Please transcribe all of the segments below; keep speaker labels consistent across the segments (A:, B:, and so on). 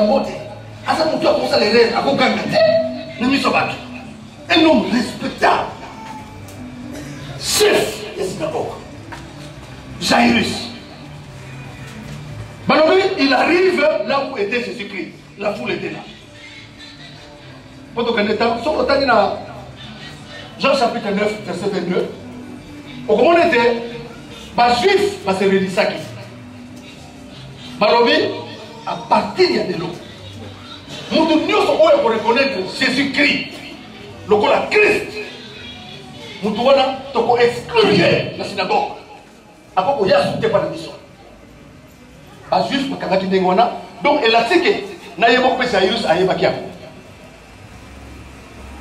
A: Kambote. À ça, pour toi, pour ça, les rêves, à Kokanga, nous nous sommes battus. Un homme respectable. Chef de synagogue. Jairus. Balobi, il arrive là où était Jésus-Christ. La foule était là. Pour que temps, sur le temps, il a Jean chapitre 9, verset 22. Au comment on était, les Juifs, parce que c'est ça qui. Balobi, à partir de l'eau. Nous devons pour reconnaître Jésus-Christ. Le Christ. Nous devons exclure la synagogue. Après, il y a soutenu par l'émission. Les Juifs, donc, elle a dit que Jairus a évacué.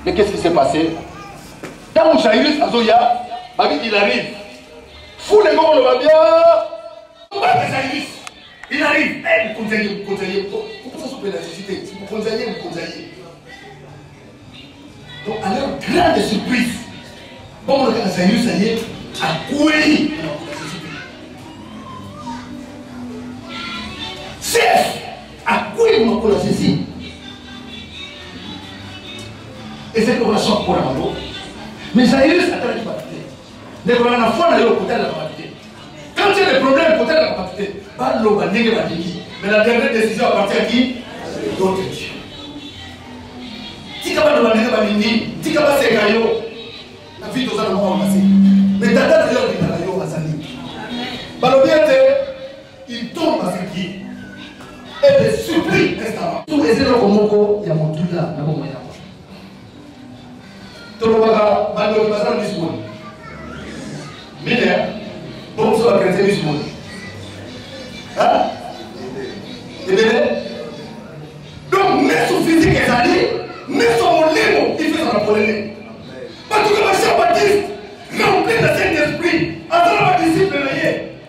A: Mais qu'est-ce qui s'est passé? Quand Jairus il arrive. Fou les gens, le va bien. Jairus, il arrive. Vous conseillez. Pourquoi ça s'appelle la société? Vous conseillez. Donc, à leur grande surprise, bon, le Jairus, ça y est, a coué. Chef, à quoi il m'a collé ceci? Et c'est pour la sorte pour la mano. Mais Jairus a tellement de capacité. Mais quand on a foi, on a eu le côté de la capacité. Quand il y a des problèmes, le côté de la capacité, pas l'eau, mais la dernière décision appartient à qui? D'autres dieux. Si tu as demandé à Balini, si tu as passé à Gaïo, la vie de ça, on va passer. Mais Tata de l'heure, il a Gaïo, Mazani. Balobiate, il tombe à ce qui. Et les supplie instamment. Tous les élèves comme Moko, il y a mon tout là, il y a mon moyen. Tout le monde va dans le bazar du monde. Mineur, donc ça va créer du monde. Hein? Et bien, donc, mais son physique est allé, mais son limo, il fait son appelé. Parce que le Jean-Baptiste, rempli de Saint-Esprit, à son disciple,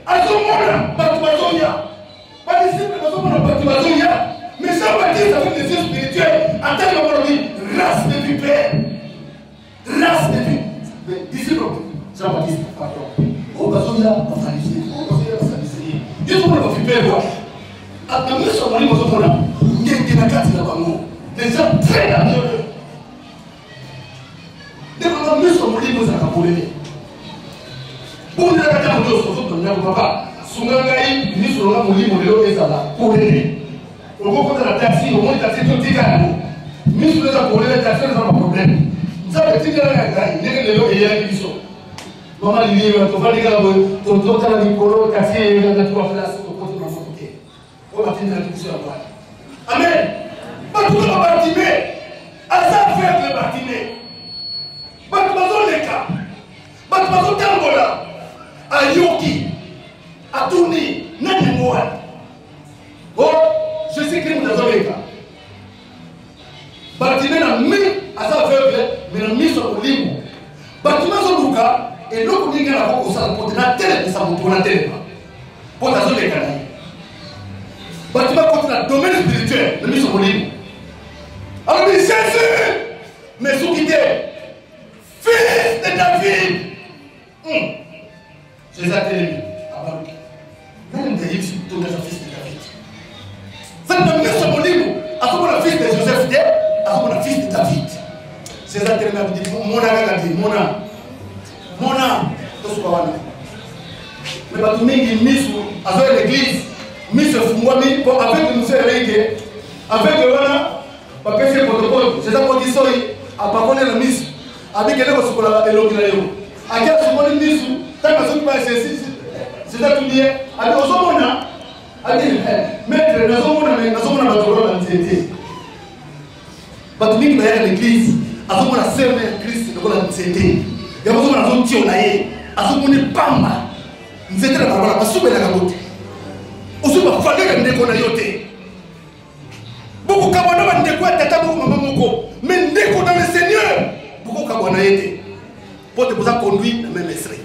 A: à son monde, Batubazonia. Pas disciple, à son monde, Batubazonia. Mais Jean-Baptiste, avec des yeux spirituels, en tant que race de vipères. Race de vipères. Disciple, Jean-Baptiste, pardon. Oh, Bazonia, on va s'amuser. Oh, Bazonia, on va s'amuser. Dieu, on va vipères, quoi. À la maison, on va aller au Zopona. Les gens très dangereux. Les gens ne sont pas libres à Capolé. Pour les gens qui sont papa, Sungangaï, ni sur le Mouli, Moulio et Zala, pour les au moment de la taxi, au moment de la taxi, tout est calme. Mais sur les Apolés, les taxis n'ont pas de problème. Ça veut dire que les gens et les gens maman, il dit, tu vas dire que ton total de Nicolo, taxi, et la trois places, au côté de ma santé. On va tenir la discussion à moi. Amen. Pas tout le monde bâtimé. À ça faire le bâtimé. Pas tout le monde les cas. Pas tout le monde Tangola. À Yoki. À Touni. Nani Moan. Oh, je sais que nous avons les cas. Bâtimé n'a mis à ça faire mais n'a mis sur le limon. Bâtiment sur le cas. Et l'autre nous dit qu'on a beaucoup ça pour la télé. Mais ça vous pour la télé. Pour la zone des canaux. Bâtiment contre le domaine spirituel, le mise au lit. Alors, il dit Jésus, mais sous qui est fils de David. Jésus a été à Baruch. Même David, c'est tout un fils de David. C'est le mise au lit. À ce moment, le fils de Joseph, à ce moment, le fils de David. Jésus a été dit mon âme, mon âme, tout ce qu'on va dire. Mais pas tout le monde qui mise avec l'église. Mais ce fou-moi, avec nous, c'est réglé. Avec le Wana, parce que c'est protocole. C'est ça qu'on dit, à part qu'on est la mise. Avec quelqu'un qui est l'eau. À quel moment il mise, tant que ce pas c'est ça tout dit. À nos hommes, à dire, maître, nous sommes dans notre rôle d'anxiété. Parce que nous, à l'église, à ce moment-là, c'est Christ, de l'anxiété. Il y a besoin de nous dire, à ce moment-là, Pamba, nous étions dans la parole, à la cabote. Aussi, il fallait que nous déconnaissions. Beaucoup de gens ne croient pas, mais nous dans le Seigneur. Beaucoup de gens été. Pour te poser conduit le même esprit.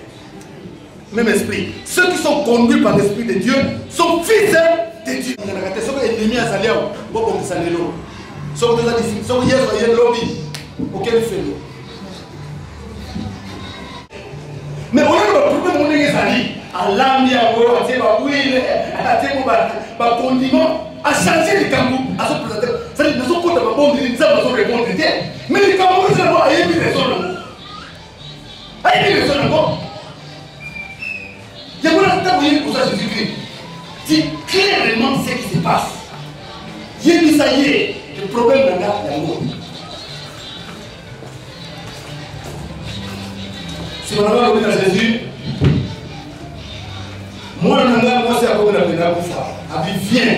A: Même esprit. Ceux qui sont conduits par l'Esprit de Dieu sont fils de Dieu. Ceux qui sont ennemis à Saléo, beaucoup de Saléo. Ceux qui sont ennemis à lobby, auquel il fait l'eau. Mais on a le problème, on est allé. À l'âme, à l'huile, à condiment, à changer les cambous, à se il ça y est, le problème de la si on a envie de Jésus, moi, c'est à cause de la pénale pour ça. Abi, viens,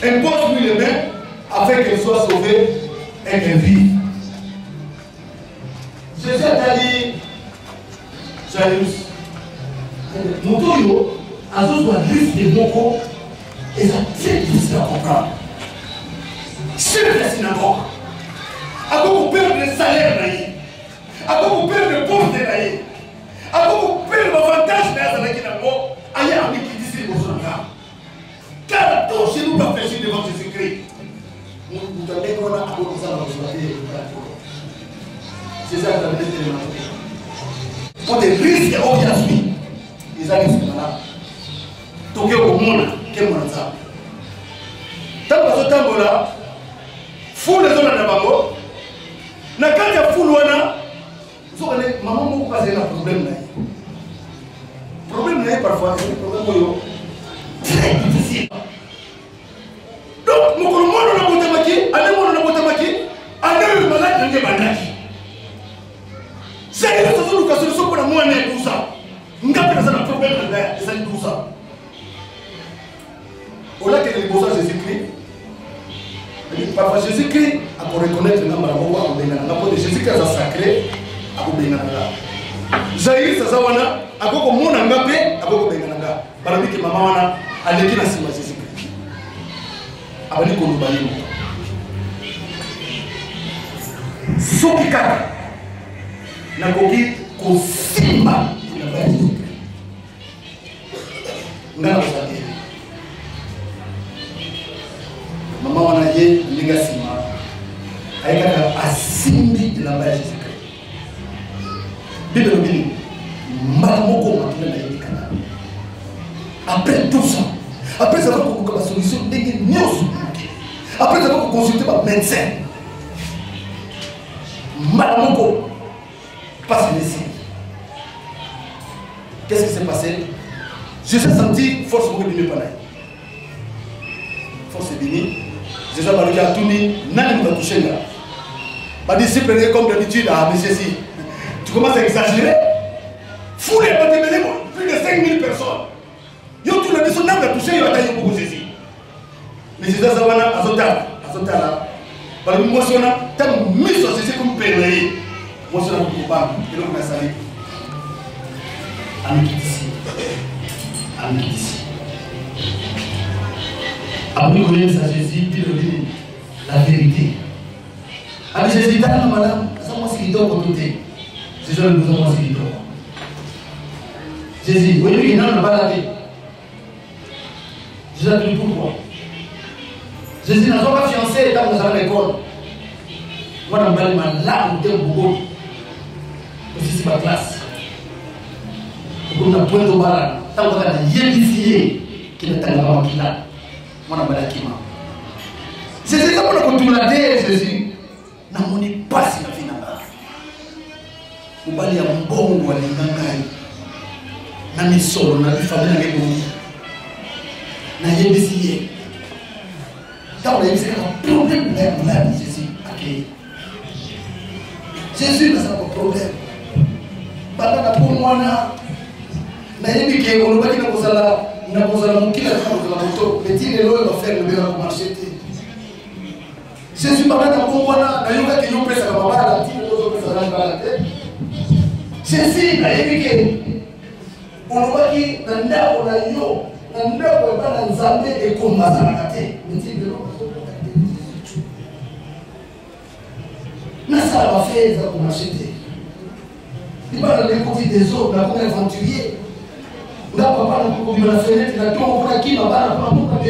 A: impose-lui les mains afin qu'elle soit sauvée et qu'elle vive. Jésus a dit, Jairus, mon toyo, à ce soit juste des mocos, et ça très difficile à comprendre. Chef de la synagogue, à quoi vous perdez le salaire, à quoi vous perdez le pauvre, à quoi vous perdez l'avantage, ailleurs, qui dit c'est car tout chez nous doit faire devant Jésus-Christ. Nous avons dit qu'on a apporté ça dans le soirée. C'est ça que nous avons dit. Pour des risques obvious, ils arrivent là. Donc, au monde, quel monde ça? Tant que ce temps-là, fou les zones à Nabango, n'a quand il y a fou loin, vous avez maman beaucoup passé un problème là. Problème là, parfois, c'est un problème très difficile. Donc, mon monde n'a pas de maki, allez, mon n'a pas de maki, allez, malade, n'est pas malade. C'est une solution que ce soit pour la moine et tout ça. Nous avons un problème là, et ça dit tout ça. Au lac et les beaux Jésus-Christ, parfois Jésus-Christ a pour reconnaître le nom de Jésus-Christ est sacré, à Bénanga. Jaïr, ça zawana, à quoi mon angapé, à quoi Bénanga. Par le que maman a l'écrit la Sima Jésus-Christ. Abali Kouloubalim. Sokika, Nagogi, Kosimba, il n'a pas Jésus-Christ. N'a pas dit. Maman on a dit Ligasima. Avec un asimbi de la base Jésus-Christ. Bible nous dit, Malamoko maintenant n'a été canal. Après tout ça, après avoir consulté la solution, après avoir consulté le médecin, Malamoko passe ici. Qu'est-ce qui s'est passé? Je suis senti force pour venir par là. Force est venue. Jésus a parlé à Touni, n'a pas touché là. Ma disciple est comme d'habitude à M. Si. Tu commences à exagérer. Fou les bâtiments, plus de 5000 personnes. Yo tout le monde n'a pas touché, il a taillé beaucoup de Jésus. Mais Jésus a dit à Zotala, par le moi, on a tant mis sur Jésus comme pèlerin. Moi, je n'ai pas de et l'on a salé. Ami ici. Ami ici. Après qu'on ait ça, Jésus, dit la vérité. Ami Jésus, madame, ça moi, c'est qui dort au côté. Jésus, nous avons ce qui dort. Jésus, vous voyez, il n'a pas la vie. Jésus a dit pourquoi. Jésus n'a pas fiancé quand nous allons à l'école. Moi, je vais ma larme de bourreau. Aussi, c'est ma classe. Pour nous, point de barre, tant qu'on a yélifié qui n'est pas là. Moi, je vais la kima. Jésus, quand on a continué à dire Jésus, n'a pas si la vie n'a pas. Vous allez à un bon ou à l'ingangay. Na misolo na famille na ngebongi na yebisiye dans les problème là Jésus accueilli Jésus n'a pas de problème bata pour moi na yebi ke on va dire que ça na kozala mukila na moto petit le lo va faire le bien au marché Jésus bata pour moi na yoka ke yo pesa ka babala ti lo pesa na balate Jésus na yebi ke on voit qu'il y a un ndako na yo, un ndako na nzambe et kombaza na kate. Mais ça va faire ça pour m'acheter. Il va dans les côtés des autres, la comme aventurier. Là, papa, on a la fenêtre, il a tout, on a qui, on a pas de